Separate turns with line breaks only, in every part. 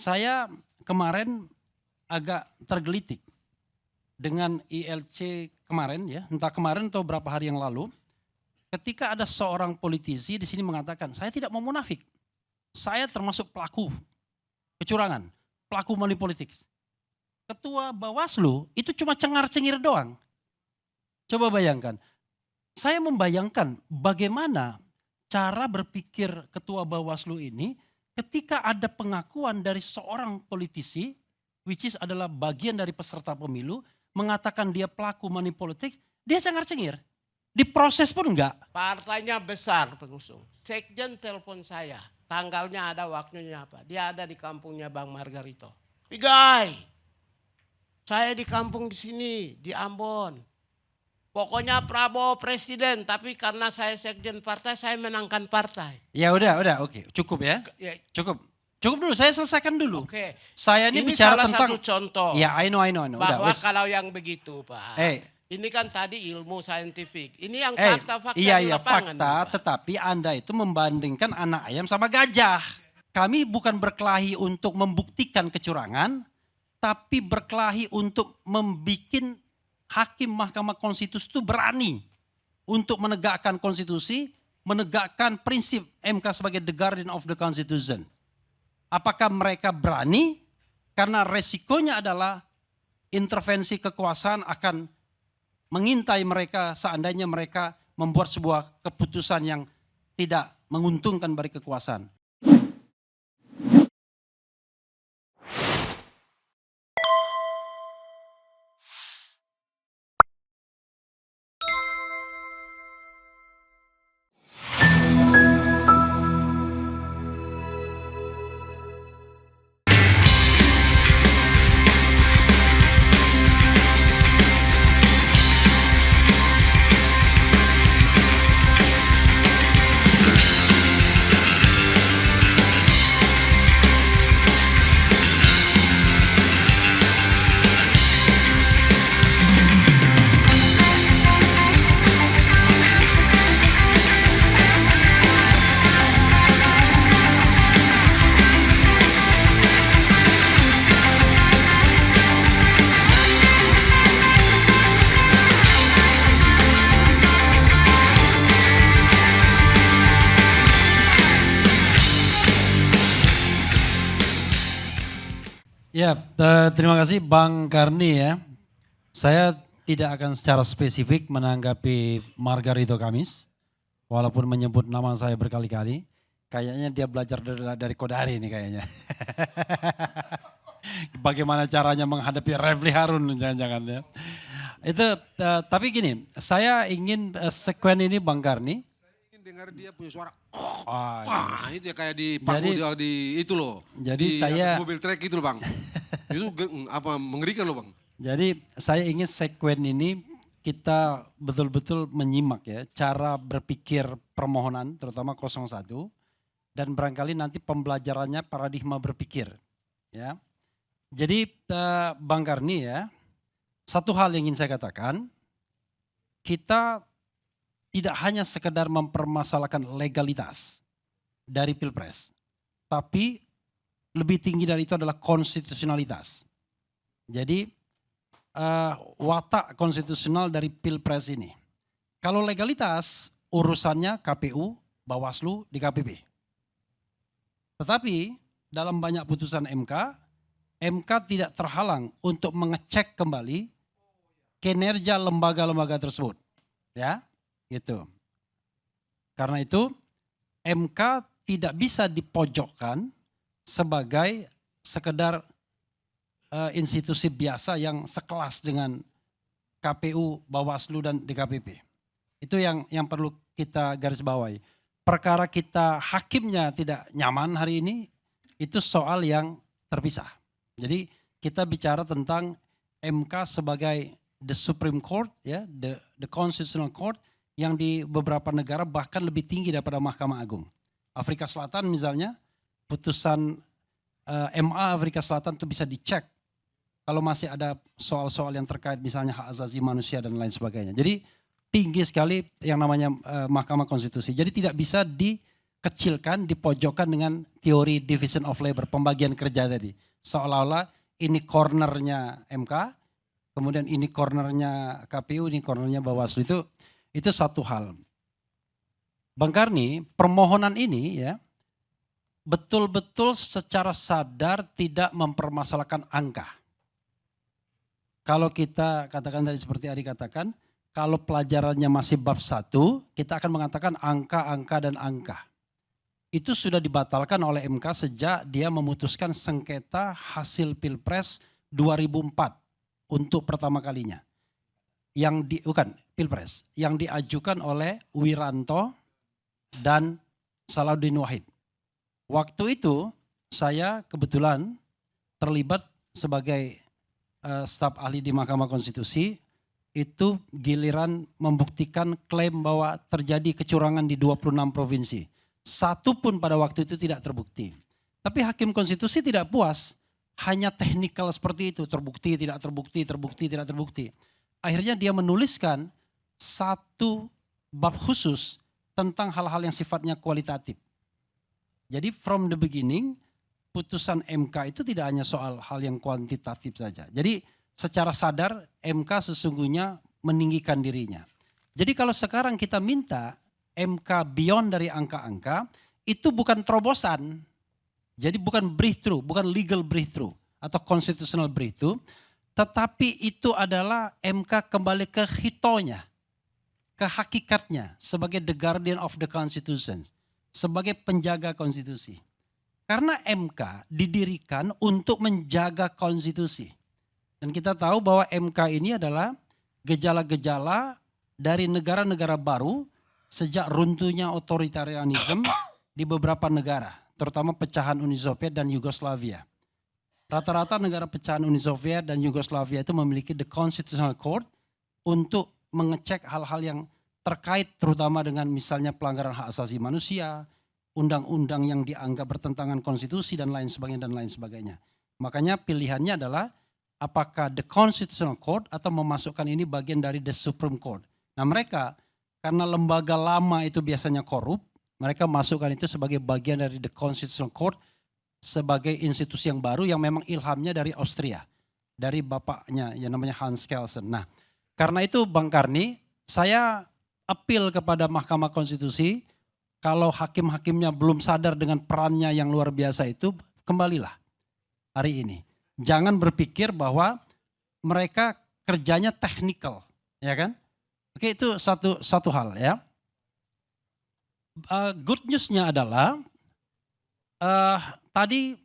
Saya kemarin agak tergelitik dengan ILC kemarin ya, entah kemarin atau beberapa hari yang lalu, ketika ada seorang politisi di sini mengatakan, saya tidak mau munafik, saya termasuk pelaku kecurangan, pelaku money politics. Ketua Bawaslu itu cuma cengar-cengir doang. Coba bayangkan, saya membayangkan bagaimana cara berpikir Ketua Bawaslu ini ketika ada pengakuan dari seorang politisi, which is adalah bagian dari peserta pemilu, mengatakan dia pelaku money politics, dia cengar-cengir. Diproses pun enggak.
Partainya besar pengusung. Sekjen telepon saya, tanggalnya ada, waktunya apa. Dia ada di kampungnya Bang Margarito. Pigai, saya di kampung di sini, di Ambon. Pokoknya Prabowo presiden, tapi karena saya sekjen partai, saya menangkan partai.
Ya udah, oke, cukup ya. Cukup dulu, saya selesaikan dulu.
Oke.
Saya ini bicara
salah
tentang.
satu contoh.
Ya, I know.
Bahwa
Udah,
kalau yang begitu, Pak. Ini kan tadi ilmu saintifik. Ini yang fakta-fakta di
iya,
lapangan.
fakta,
Pak.
tetapi Anda itu membandingkan anak ayam sama gajah. Kami bukan berkelahi untuk membuktikan kecurangan, tapi berkelahi untuk membuat hakim Mahkamah Konstitusi itu berani untuk menegakkan konstitusi, menegakkan prinsip MK sebagai the guardian of the Constitution. Apakah mereka berani? Karena resikonya adalah intervensi kekuasaan akan mengintai mereka seandainya mereka membuat sebuah keputusan yang tidak menguntungkan bagi kekuasaan. Ya, terima kasih Bang Karni ya. Saya tidak akan secara spesifik menanggapi Margarito Kamis, walaupun menyebut nama saya berkali-kali. Kayaknya dia belajar dari Kodari nih kayaknya. Bagaimana caranya menghadapi Refli Harun jangan-jangan ya. Itu, tapi gini, saya ingin sekuen ini Bang Karni.
Dengar dia punya suara, itu ya kayak di itu loh.
Jadi
di
saya
mobil trek itu loh Bang. Itu apa mengerikan loh Bang.
Jadi saya ingin sekuen ini kita betul-betul menyimak ya cara berpikir permohonan terutama 01 dan barangkali nanti pembelajarannya paradigma berpikir ya. Jadi Bang Karni ya, satu hal yang ingin saya katakan, kita tidak hanya sekedar mempermasalahkan legalitas dari Pilpres, tapi lebih tinggi dari itu adalah konstitusionalitas. Jadi watak konstitusional dari Pilpres ini. Kalau legalitas urusannya KPU, Bawaslu, DKPP. Tetapi dalam banyak putusan MK tidak terhalang untuk mengecek kembali kinerja lembaga-lembaga tersebut. Ya. Gitu. Karena itu MK tidak bisa dipojokkan sebagai sekedar institusi biasa yang sekelas dengan KPU, Bawaslu dan DKPP. Itu yang perlu kita garis bawahi. Perkara kita hakimnya tidak nyaman hari ini itu soal yang terpisah. Jadi kita bicara tentang MK sebagai the Supreme Court ya, the Constitutional Court yang di beberapa negara bahkan lebih tinggi daripada Mahkamah Agung. Afrika Selatan misalnya, putusan MA Afrika Selatan itu bisa dicek kalau masih ada soal-soal yang terkait misalnya hak asasi manusia dan lain sebagainya. Jadi tinggi sekali yang namanya Mahkamah Konstitusi. Jadi tidak bisa dikecilkan, dipojokkan dengan teori division of labor, pembagian kerja tadi. Seolah-olah ini cornernya MK, kemudian ini cornernya KPU, ini cornernya Bawaslu. Itu satu hal. Bang Karni, permohonan ini ya betul-betul secara sadar tidak mempermasalahkan angka. Kalau kita katakan tadi seperti Ari katakan, kalau pelajarannya masih bab 1, kita akan mengatakan angka, angka, dan angka. Itu sudah dibatalkan oleh MK sejak dia memutuskan sengketa hasil Pilpres 2004 untuk pertama kalinya. Bukan Pilpres, yang diajukan oleh Wiranto dan Salahuddin Wahid. Waktu itu saya kebetulan terlibat sebagai staf ahli di Mahkamah Konstitusi, itu giliran membuktikan klaim bahwa terjadi kecurangan di 26 provinsi. Satu pun pada waktu itu tidak terbukti. Tapi Hakim Konstitusi tidak puas, hanya teknikal seperti itu, terbukti, tidak terbukti, terbukti, tidak terbukti. Akhirnya dia menuliskan satu bab khusus tentang hal-hal yang sifatnya kualitatif. Jadi from the beginning, putusan MK itu tidak hanya soal hal yang kuantitatif saja. Jadi secara sadar MK sesungguhnya meninggikan dirinya. Jadi kalau sekarang kita minta MK beyond dari angka-angka, itu bukan terobosan. Jadi bukan breakthrough, bukan legal breakthrough atau constitutional breakthrough, tetapi itu adalah MK kembali ke hitonya, ke hakikatnya sebagai the guardian of the constitution, sebagai penjaga konstitusi. Karena MK didirikan untuk menjaga konstitusi. Dan kita tahu bahwa MK ini adalah gejala-gejala dari negara-negara baru sejak runtuhnya otoritarianisme di beberapa negara, terutama pecahan Uni Soviet dan Yugoslavia. Rata-rata negara pecahan Uni Soviet dan Yugoslavia itu memiliki the Constitutional Court untuk mengecek hal-hal yang terkait terutama dengan misalnya pelanggaran hak asasi manusia, undang-undang yang dianggap bertentangan konstitusi dan lain sebagainya. Makanya pilihannya adalah apakah the Constitutional Court atau memasukkan ini bagian dari the Supreme Court. Nah mereka karena lembaga lama itu biasanya korup, mereka masukkan itu sebagai bagian dari the Constitutional Court sebagai institusi yang baru yang memang ilhamnya dari Austria. Dari bapaknya yang namanya Hans Kelsen. Nah karena itu Bang Karni, saya appeal kepada Mahkamah Konstitusi, kalau hakim-hakimnya belum sadar dengan perannya yang luar biasa itu, kembalilah hari ini. Jangan berpikir bahwa mereka kerjanya teknikal, ya kan? Oke, itu satu hal ya. Good newsnya adalah tadi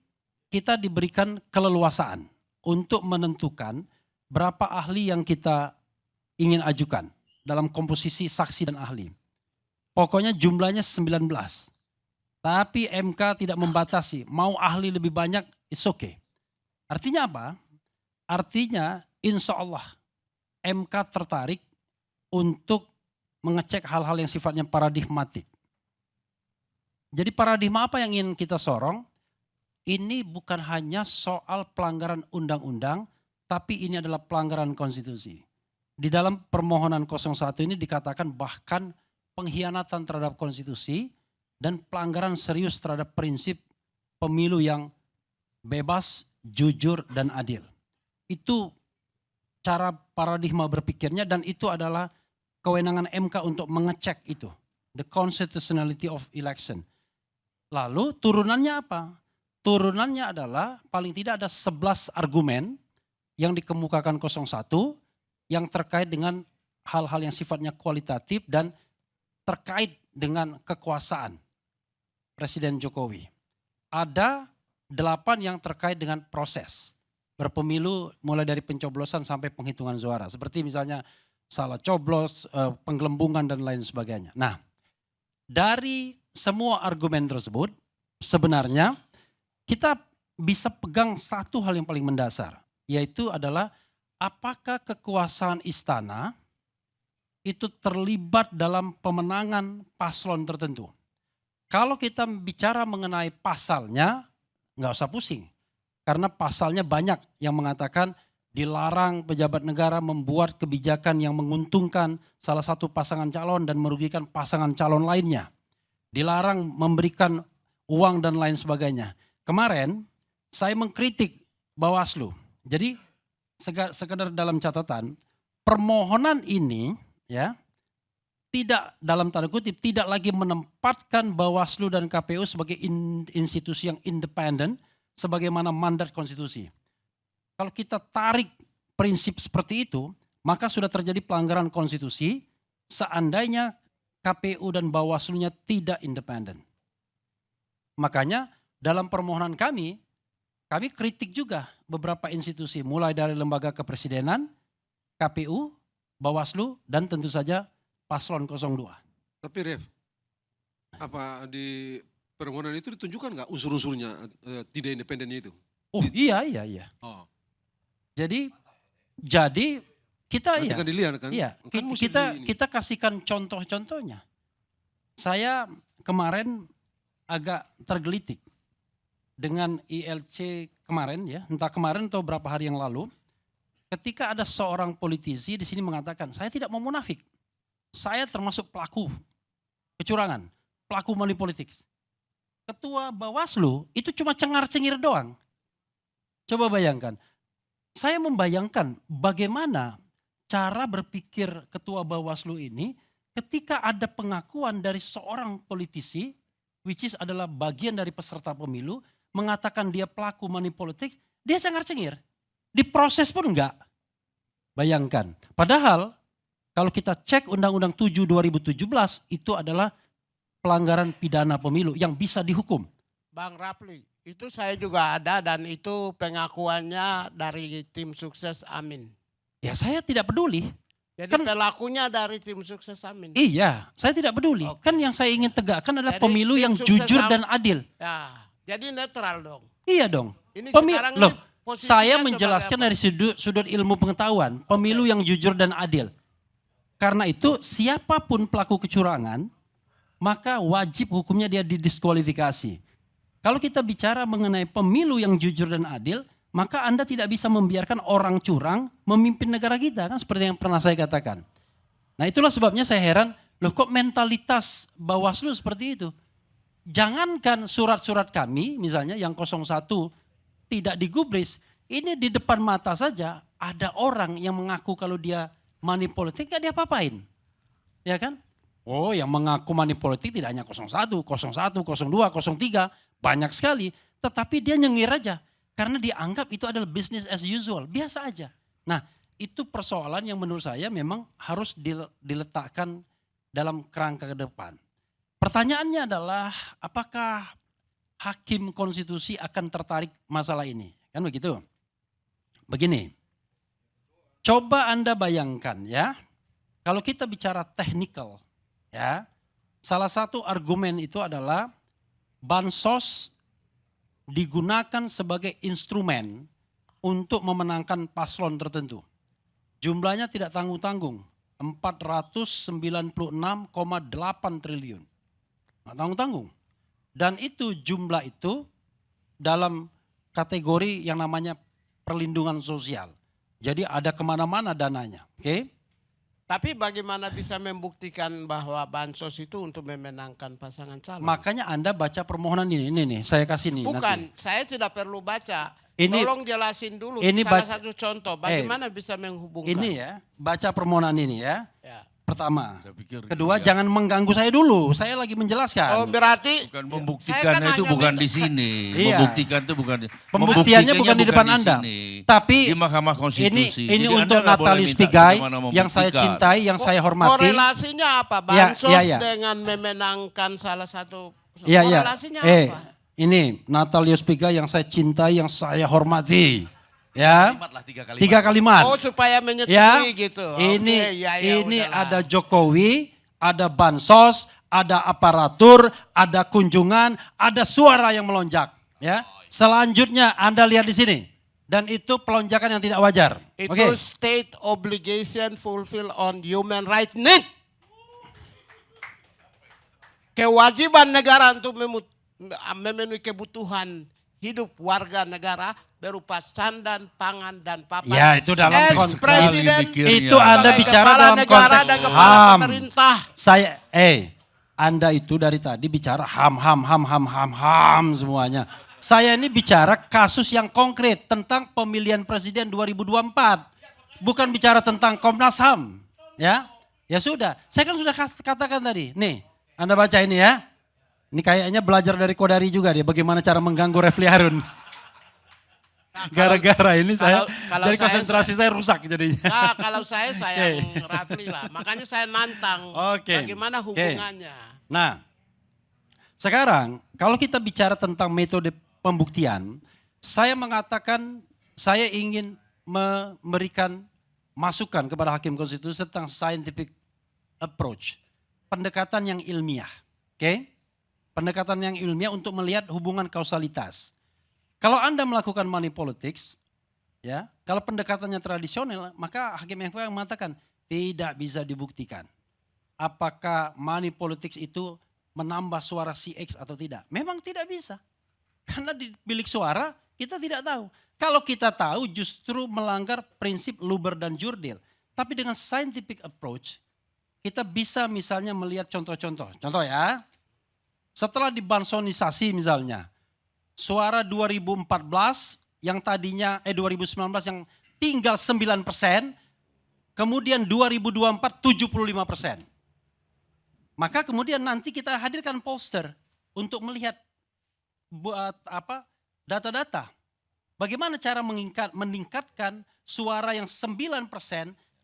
kita diberikan keleluasaan untuk menentukan berapa ahli yang kita ingin ajukan dalam komposisi saksi dan ahli. Pokoknya jumlahnya 19. Tapi MK tidak membatasi, mau ahli lebih banyak, it's okay. Artinya apa? Artinya insya Allah MK tertarik untuk mengecek hal-hal yang sifatnya paradigmatik. Jadi paradigma apa yang ingin kita sorong? Ini bukan hanya soal pelanggaran undang-undang, tapi ini adalah pelanggaran konstitusi. Di dalam permohonan 01 ini dikatakan bahkan pengkhianatan terhadap konstitusi dan pelanggaran serius terhadap prinsip pemilu yang bebas, jujur, dan adil. Itu cara paradigma berpikirnya dan itu adalah kewenangan MK untuk mengecek itu. The constitutionality of election. Lalu turunannya apa? Turunannya adalah paling tidak ada 11 argumen yang dikemukakan 01 yang terkait dengan hal-hal yang sifatnya kualitatif dan terkait dengan kekuasaan Presiden Jokowi. Ada 8 yang terkait dengan proses berpemilu mulai dari pencoblosan sampai penghitungan suara. Seperti misalnya salah coblos, penggelembungan dan lain sebagainya. Nah dari semua argumen tersebut sebenarnya kita bisa pegang satu hal yang paling mendasar. Yaitu adalah apakah kekuasaan istana itu terlibat dalam pemenangan paslon tertentu. Kalau kita bicara mengenai pasalnya, nggak usah pusing. Karena pasalnya banyak yang mengatakan dilarang pejabat negara membuat kebijakan yang menguntungkan salah satu pasangan calon dan merugikan pasangan calon lainnya. dilarang memberikan uang dan lain sebagainya. Kemarin saya mengkritik Bawaslu. Jadi sekedar dalam catatan, permohonan ini ya tidak dalam tanda kutip tidak lagi menempatkan Bawaslu dan KPU sebagai institusi yang independen sebagaimana mandat konstitusi. Kalau kita tarik prinsip seperti itu, maka sudah terjadi pelanggaran konstitusi seandainya KPU dan Bawaslu-nya tidak independen. Makanya dalam permohonan kami kritik juga beberapa institusi, mulai dari lembaga kepresidenan, KPU, Bawaslu, dan tentu saja Paslon 02.
Tapi Ref, apa di permohonan itu ditunjukkan nggak unsur-unsurnya tidak independennya itu?
Oh iya.
Oh.
Jadi kita
Nanti kan dilihat kan?
iya,
Kan mesti
kita kasihkan contoh-contohnya. Saya kemarin agak tergelitik dengan ILC kemarin ya, entah kemarin atau berapa hari yang lalu, ketika ada seorang politisi di sini mengatakan, saya tidak mau munafik, saya termasuk pelaku kecurangan, pelaku money politics. Ketua Bawaslu itu cuma cengar-cengir doang. Coba bayangkan, saya membayangkan bagaimana cara berpikir Ketua Bawaslu ini ketika ada pengakuan dari seorang politisi, which is adalah bagian dari peserta pemilu, mengatakan dia pelaku money politics, dia cengar-cengir. Diproses pun enggak. Bayangkan. Padahal kalau kita cek Undang-Undang 7 2017 itu adalah pelanggaran pidana pemilu yang bisa dihukum.
Bang Rapli, itu saya juga ada dan itu pengakuannya dari tim sukses Amin.
Ya saya tidak peduli.
Jadi
Kan-
pelakunya dari tim sukses Amin.
Iya, saya tidak peduli.
Oke.
Kan yang saya ingin tegakkan adalah
Jadi
pemilu
tim
yang
sukses
jujur
Am-
dan adil.
Ya, jadi netral dong.
Iya dong.
Ini
Pemilu,
sekarang
loh,
ini posisinya
saya
sebagai
menjelaskan
apa?
dari sudut ilmu pengetahuan, pemilu yang jujur dan adil. Karena itu siapapun pelaku kecurangan, maka wajib hukumnya dia didiskualifikasi. Kalau kita bicara mengenai pemilu yang jujur dan adil, maka Anda tidak bisa membiarkan orang curang memimpin negara kita, kan seperti yang pernah saya katakan. Nah itulah sebabnya saya heran, loh kok mentalitas Bawaslu seperti itu. Jangankan surat-surat kami, misalnya yang 01 tidak digubris, ini di depan mata saja ada orang yang mengaku kalau dia money politik gak dia apa-apain. Ya kan? Oh yang mengaku money politik tidak hanya 01, 01, 02, 03, banyak sekali. Tetapi dia nyengir aja. Karena dianggap itu adalah business as usual, biasa aja. Nah itu persoalan yang menurut saya memang harus diletakkan dalam kerangka ke depan. Pertanyaannya adalah apakah hakim konstitusi akan tertarik masalah ini? Kan begitu? Begini, coba Anda bayangkan ya, kalau kita bicara technical ya, salah satu argumen itu adalah bansos digunakan sebagai instrumen untuk memenangkan paslon tertentu. Jumlahnya tidak tanggung-tanggung, 496,8 triliun. Nggak tanggung-tanggung. Dan itu jumlah itu dalam kategori yang namanya perlindungan sosial. Jadi ada kemana-mana dananya. Oke?
Tapi bagaimana bisa membuktikan bahwa bansos itu untuk memenangkan pasangan calon?
Makanya Anda baca permohonan ini nih, saya kasih nih.
Bukan,
nanti.
saya tidak perlu baca.
Ini-
Tolong jelasin dulu
ini
salah
baca-
satu contoh. Bagaimana bisa menghubungkan?
Ini ya, baca permohonan ini ya.
Ya.
Pertama.
Saya pikir
Kedua,
iya.
jangan mengganggu saya dulu. Saya lagi menjelaskan.
Oh berarti
Bukan
Saya
membuktikan
kan
itu
hanya
bukan
minta-
di sini.
Iya.
Membuktikan itu bukan.
Pembuktiannya bukan di depan
di
Anda.
sini.
Tapi
Di Mahkamah Konstitusi.
ini
Jadi
untuk
Anda nggak boleh
Natalis
minta
Pigai
bagaimana
yang saya
membuktikan.
cintai, yang saya hormati.
korelasinya apa?
Ya,
Bansos
ya, ya.
dengan memenangkan salah satu.
Iya, iya.
Korelasinya apa?
Ini Natalius Pigai yang saya cintai, yang saya hormati. Ya.
Kalimat lah, 3 kalimat.
3 kalimat.
Oh supaya menyetujui
Ya.
gitu.
Ini
Oke, ya, ya,
ini
udahlah.
ada Jokowi, ada bansos, ada aparatur, ada kunjungan, ada suara yang melonjak. Ya. Selanjutnya Anda lihat di sini. Dan itu pelonjakan yang tidak wajar.
Itu
Oke.
state obligation fulfill on human right need. Kewajiban negara untuk memenuhi kebutuhan hidup warga negara berupa sandan, pangan, dan papan.
Ya, itu dalam
As
konteks.
Presiden,
Mikirnya.
Itu Anda
sebagai
bicara
kepala
dalam
negara
konteks
dan kepala
HAM.
pemerintah.
Anda itu dari tadi bicara ham semuanya. Saya ini bicara kasus yang konkret tentang pemilihan presiden 2024. Bukan bicara tentang Komnas HAM. Ya, ya sudah. Saya kan sudah katakan tadi. Nih, Anda baca ini ya. Ini kayaknya belajar dari Kodari juga dia bagaimana cara mengganggu Refli Harun. Gara-gara ini saya dari konsentrasi saya rusak jadinya.
Nah, kalau saya sayang Rafli lah. Makanya saya nantang bagaimana hubungannya.
Nah, sekarang kalau kita bicara tentang metode pembuktian, saya mengatakan saya ingin memberikan masukan kepada hakim konstitusi tentang scientific approach. Pendekatan yang ilmiah. Oke? Pendekatan yang ilmiah untuk melihat hubungan kausalitas. Kalau Anda melakukan money politics, ya, kalau pendekatannya tradisional, maka hakim MK mengatakan tidak bisa dibuktikan. Apakah money politics itu menambah suara si X atau tidak? Memang tidak bisa. Karena di bilik suara kita tidak tahu. Kalau kita tahu justru melanggar prinsip Luber dan Jurdil. Tapi dengan scientific approach, kita bisa misalnya melihat contoh-contoh. Contoh ya, setelah dibansonisasi misalnya, suara 2014 yang tadinya 2019 yang tinggal 9%, kemudian 2024 75%. Maka kemudian nanti kita hadirkan poster untuk melihat buat apa data-data. Bagaimana cara meningkatkan suara yang 9%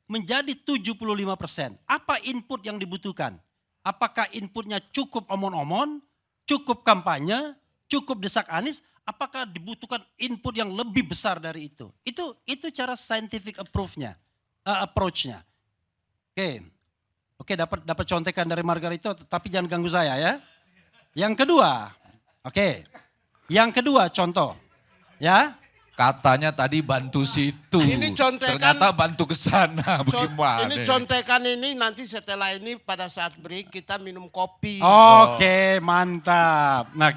menjadi 75%. Apa input yang dibutuhkan? Apakah inputnya cukup omon-omon, cukup kampanye, cukup desak Anies, apakah dibutuhkan input yang lebih besar dari itu? Itu cara scientific approach-nya. Oke, dapat contekan dari Margarito, tapi jangan ganggu saya ya. Yang kedua, yang kedua contoh, ya.
Katanya tadi bantu situ.
Ini contekan.
Ternyata bantu ke sana. Bagaimana?
Ini contekan ini nanti setelah ini pada saat break kita minum kopi.
Oke, mantap. Nah,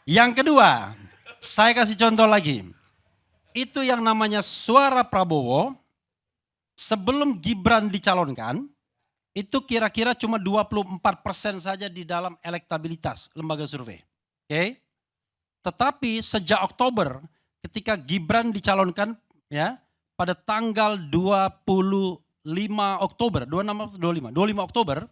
yang kedua, saya kasih contoh lagi. Itu yang namanya suara Prabowo sebelum Gibran dicalonkan, itu kira-kira cuma 24% saja di dalam elektabilitas lembaga survei. Tetapi sejak Oktober ketika Gibran dicalonkan ya pada tanggal 25 Oktober, 25 Oktober,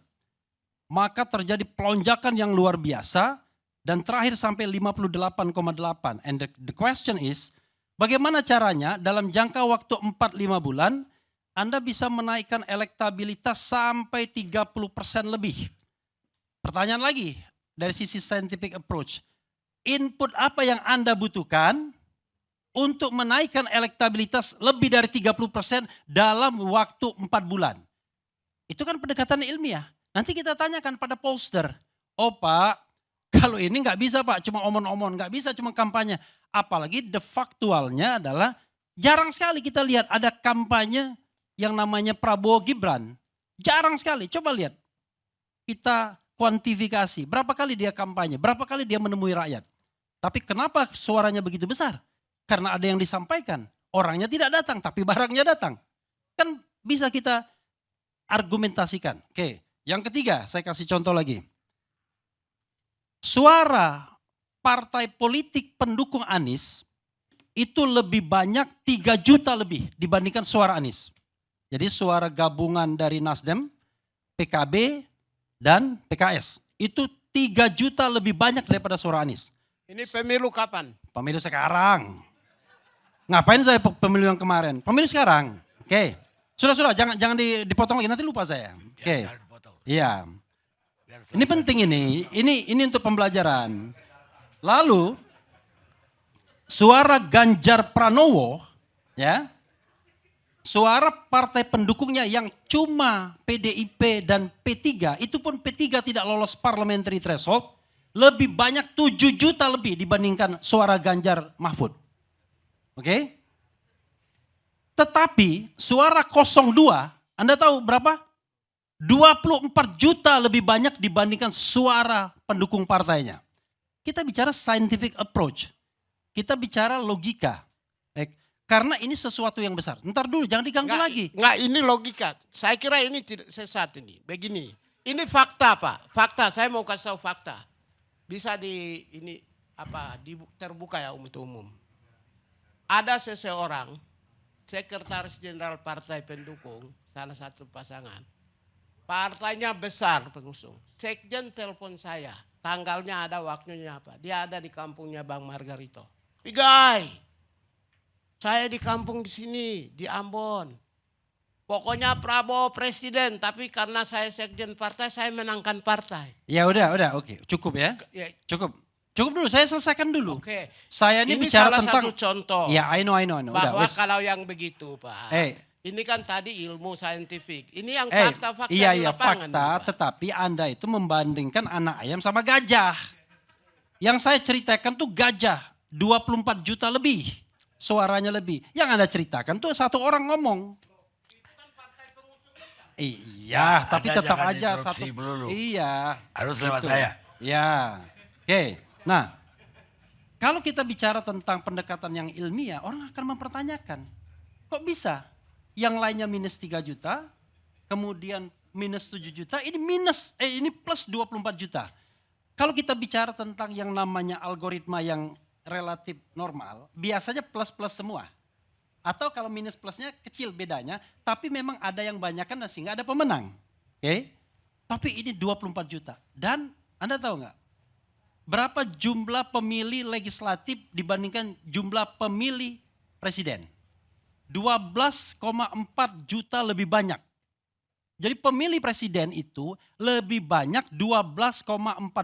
maka terjadi pelonjakan yang luar biasa dan terakhir sampai 58,8. And the question is, bagaimana caranya dalam jangka waktu 4-5 bulan Anda bisa menaikkan elektabilitas sampai 30% lebih? Pertanyaan lagi dari sisi scientific approach. Input apa yang Anda butuhkan untuk menaikkan elektabilitas lebih dari 30% dalam waktu 4 bulan? Itu kan pendekatan ilmiah. Nanti kita tanyakan pada pollster. Oh Pak, kalau ini nggak bisa Pak, cuma omon-omon, nggak bisa cuma kampanye. Apalagi de factualnya adalah jarang sekali kita lihat ada kampanye yang namanya Prabowo Gibran. Jarang sekali, coba lihat. Kita kuantifikasi, berapa kali dia kampanye, berapa kali dia menemui rakyat. Tapi kenapa suaranya begitu besar? Karena ada yang disampaikan, orangnya tidak datang tapi barangnya datang. Kan bisa kita argumentasikan. Yang ketiga saya kasih contoh lagi. Suara partai politik pendukung Anies itu lebih banyak 3 juta lebih dibandingkan suara Anies. Jadi suara gabungan dari Nasdem, PKB, dan PKS. Itu 3 juta lebih banyak daripada suara Anies.
Ini pemilu kapan?
Pemilu sekarang. Ngapain saya pemilu yang kemarin? Pemilu sekarang. Sudah, jangan dipotong lagi, nanti lupa saya. Iya. Ini penting ini. Ini untuk pembelajaran. Lalu suara Ganjar Pranowo, ya. Suara partai pendukungnya yang cuma PDIP dan P3, itu pun P3 tidak lolos parliamentary threshold, lebih banyak 7 juta lebih dibandingkan suara Ganjar Mahfud. Tetapi suara 02, Anda tahu berapa? 24 juta lebih banyak dibandingkan suara pendukung partainya. Kita bicara scientific approach. Kita bicara logika. Karena ini sesuatu yang besar. Ntar dulu, jangan diganggu lagi.
Enggak, ini logika. Saya kira ini tidak sesat ini. Begini, Ini fakta Pak, fakta. Saya mau kasih tahu fakta. Bisa terbuka ya untuk umum. Ada seseorang, sekretaris jenderal partai pendukung, salah satu pasangan. Partainya besar pengusung. Sekjen telepon saya, tanggalnya ada, waktunya apa. Dia ada di kampungnya Bang Margarito. Pigai, saya di kampung di sini, di Ambon. Pokoknya Prabowo presiden, tapi karena saya sekjen partai, saya menangkan partai.
Ya udah, oke. Cukup ya.
Ya,
Cukup dulu, saya selesaikan dulu.
oke.
Saya ini bicara
salah
tentang
satu contoh.
Ya, I know.
Bahwa
Udah, wes.
kalau yang begitu Pak. Ini kan tadi ilmu saintifik. Ini yang fakta-fakta di
iya
lapangan.
fakta,
Pak.
tetapi Anda itu membandingkan anak ayam sama gajah. Yang saya ceritakan tuh gajah 24 juta lebih, suaranya lebih. Yang Anda ceritakan tuh satu orang ngomong. Iya, tapi
Anda
tetap
jangan
aja
interupsi
satu.
melulu.
Iya.
Harus lewat
gitu.
saya.
Ya. Oke. Nah, kalau kita bicara tentang pendekatan yang ilmiah, orang akan mempertanyakan, kok bisa? Yang lainnya minus 3 juta, kemudian minus 7 juta, ini plus 24 juta. Kalau kita bicara tentang yang namanya algoritma yang relatif normal, biasanya plus-plus semua. Atau kalau minus plusnya kecil bedanya, tapi memang ada yang banyakkan dan sehingga ada pemenang. Oke? Tapi ini 24 juta. Dan Anda tahu nggak? Berapa jumlah pemilih legislatif dibandingkan jumlah pemilih presiden? 12,4 juta lebih banyak. Jadi pemilih presiden itu lebih banyak 12,4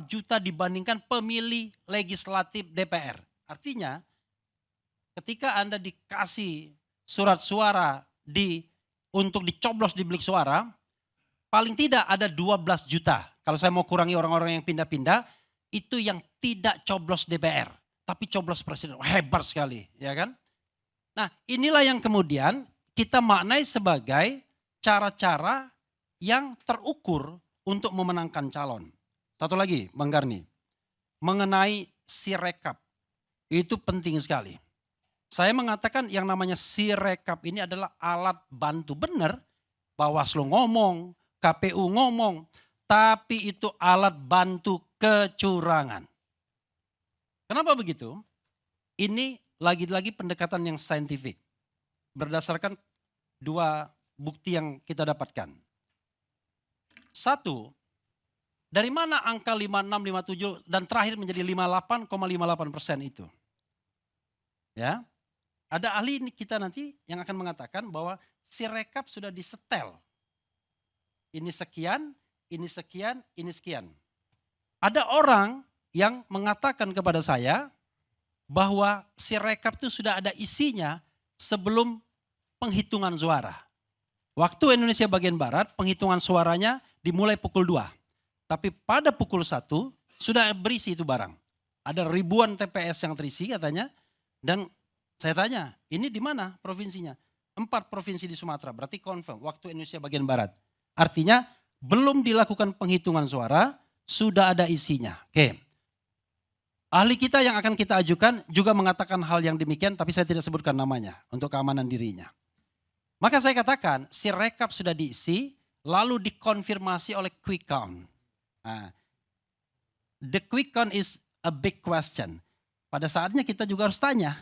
juta dibandingkan pemilih legislatif DPR. Artinya ketika Anda dikasih surat suara untuk dicoblos di bilik suara, paling tidak ada 12 juta. Kalau saya mau kurangi orang-orang yang pindah-pindah, itu yang tidak coblos DPR, tapi coblos presiden. Hebat sekali, ya kan? Nah, inilah yang kemudian kita maknai sebagai cara-cara yang terukur untuk memenangkan calon. Satu lagi, Bang Garni, mengenai Sirekap, itu penting sekali. Saya mengatakan yang namanya Sirekap ini adalah alat bantu. Benar, Bawaslu ngomong, KPU ngomong, tapi itu alat bantu kecurangan. Kenapa begitu? Ini lagi-lagi pendekatan yang saintifik. Berdasarkan 2 bukti yang kita dapatkan. 1, dari mana angka 56, 57 dan terakhir menjadi 58,58% itu? Ya. Ada ahli kita nanti yang akan mengatakan bahwa Sirekap sudah disetel. Ini sekian, ini sekian, ini sekian. Ada orang yang mengatakan kepada saya bahwa Sirekap itu sudah ada isinya sebelum penghitungan suara. Waktu Indonesia bagian Barat penghitungan suaranya dimulai pukul 2. Tapi pada pukul 1 sudah berisi itu barang. Ada ribuan TPS yang terisi katanya. Dan saya tanya, ini di mana provinsinya? 4 provinsi di Sumatera, berarti confirm waktu Indonesia bagian Barat. Artinya belum dilakukan penghitungan suara, sudah ada isinya. Oke. Ahli kita yang akan kita ajukan juga mengatakan hal yang demikian, tapi saya tidak sebutkan namanya untuk keamanan dirinya. Maka saya katakan, Sirekap sudah diisi, lalu dikonfirmasi oleh quick count. Nah, the quick count is a big question. Pada saatnya kita juga harus tanya,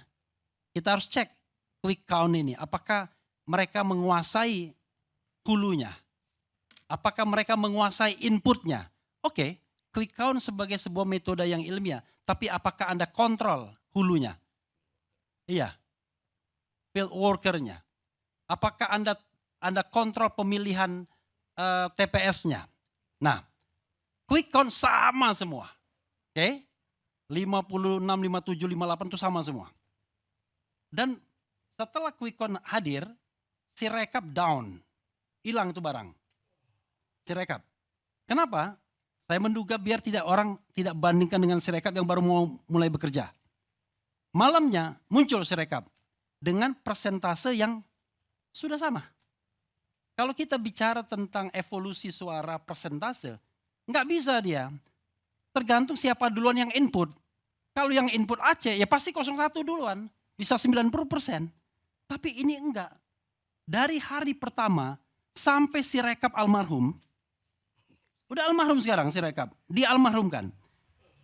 kita harus cek quick count ini, apakah mereka menguasai hulunya, apakah mereka menguasai inputnya. Oke, quick count sebagai sebuah metode yang ilmiah, tapi apakah Anda kontrol hulunya? Iya, field workernya. Apakah Anda kontrol pemilihan TPS-nya? Nah, quick count sama semua. Oke, 56, 57, 58 itu sama semua. Dan setelah quick count hadir, Sirekap down. Hilang itu barang. Sirekap. Kenapa? Saya menduga biar orang tidak bandingkan dengan Sirekap yang baru mau mulai bekerja. Malamnya muncul Sirekap dengan persentase yang sudah sama. Kalau kita bicara tentang evolusi suara persentase, nggak bisa dia. Tergantung siapa duluan yang input. Kalau yang input Aceh ya pasti 01 duluan. Bisa 90%. Tapi ini enggak. Dari hari pertama sampai Sirekap almarhum, Udah almarhum sekarang Sirekap, dialmarhumkan.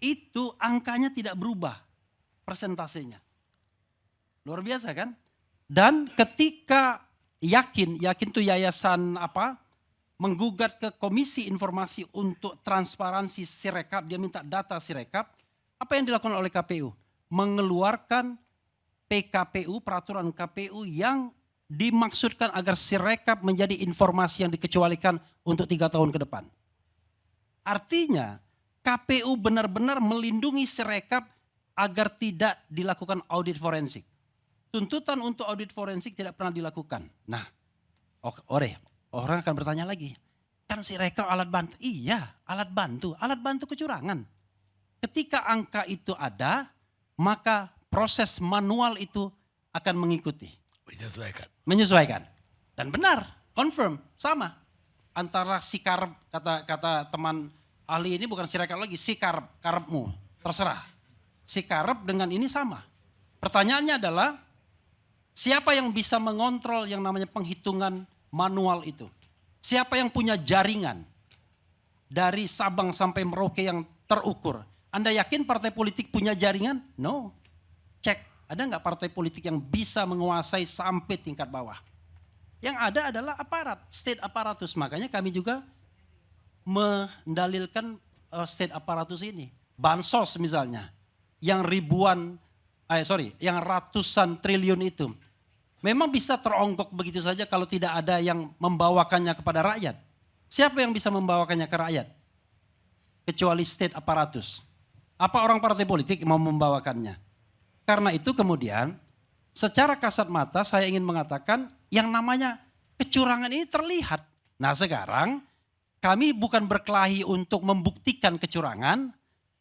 Itu angkanya tidak berubah persentasenya. Luar biasa kan? Dan ketika yakin tuh yayasan menggugat ke Komisi Informasi untuk Transparansi Sirekap, dia minta data Sirekap, apa yang dilakukan oleh KPU? Mengeluarkan PKPU, peraturan KPU yang dimaksudkan agar Sirekap menjadi informasi yang dikecualikan untuk 3 tahun ke depan. Artinya KPU benar-benar melindungi Sirekap agar tidak dilakukan audit forensik. Tuntutan untuk audit forensik tidak pernah dilakukan. Nah, orang akan bertanya lagi, kan Sirekap alat bantu? Iya, alat bantu kecurangan. Ketika angka itu ada, maka proses manual itu akan mengikuti. Menyesuaikan. Dan benar, confirm, sama. Antara Sikarep, kata teman ahli ini bukan Sirekap lagi, Karepmu, terserah. Sikarep dengan ini sama. Pertanyaannya adalah, siapa yang bisa mengontrol yang namanya penghitungan manual itu? Siapa yang punya jaringan dari Sabang sampai Merauke yang terukur? Anda yakin partai politik punya jaringan? No. Cek, ada nggak partai politik yang bisa menguasai sampai tingkat bawah? Yang ada adalah aparat, state apparatus. Makanya kami juga mendalilkan state apparatus ini. Bansos misalnya, yang yang ratusan triliun itu. Memang bisa teronggok begitu saja kalau tidak ada yang membawakannya kepada rakyat. Siapa yang bisa membawakannya ke rakyat? Kecuali state apparatus. Apa orang partai politik mau membawakannya? Karena itu kemudian secara kasat mata saya ingin mengatakan yang namanya kecurangan ini terlihat. Nah sekarang kami bukan berkelahi untuk membuktikan kecurangan,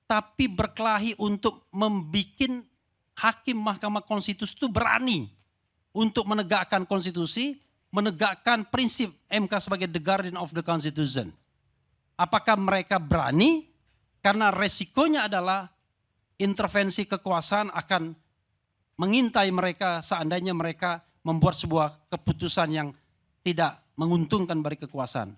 tapi berkelahi untuk membuat hakim Mahkamah Konstitusi itu berani untuk menegakkan konstitusi, menegakkan prinsip MK sebagai the guardian of the constitution. Apakah mereka berani? Karena resikonya adalah intervensi kekuasaan akan mengintai mereka seandainya mereka membuat sebuah keputusan yang tidak menguntungkan bagi kekuasaan.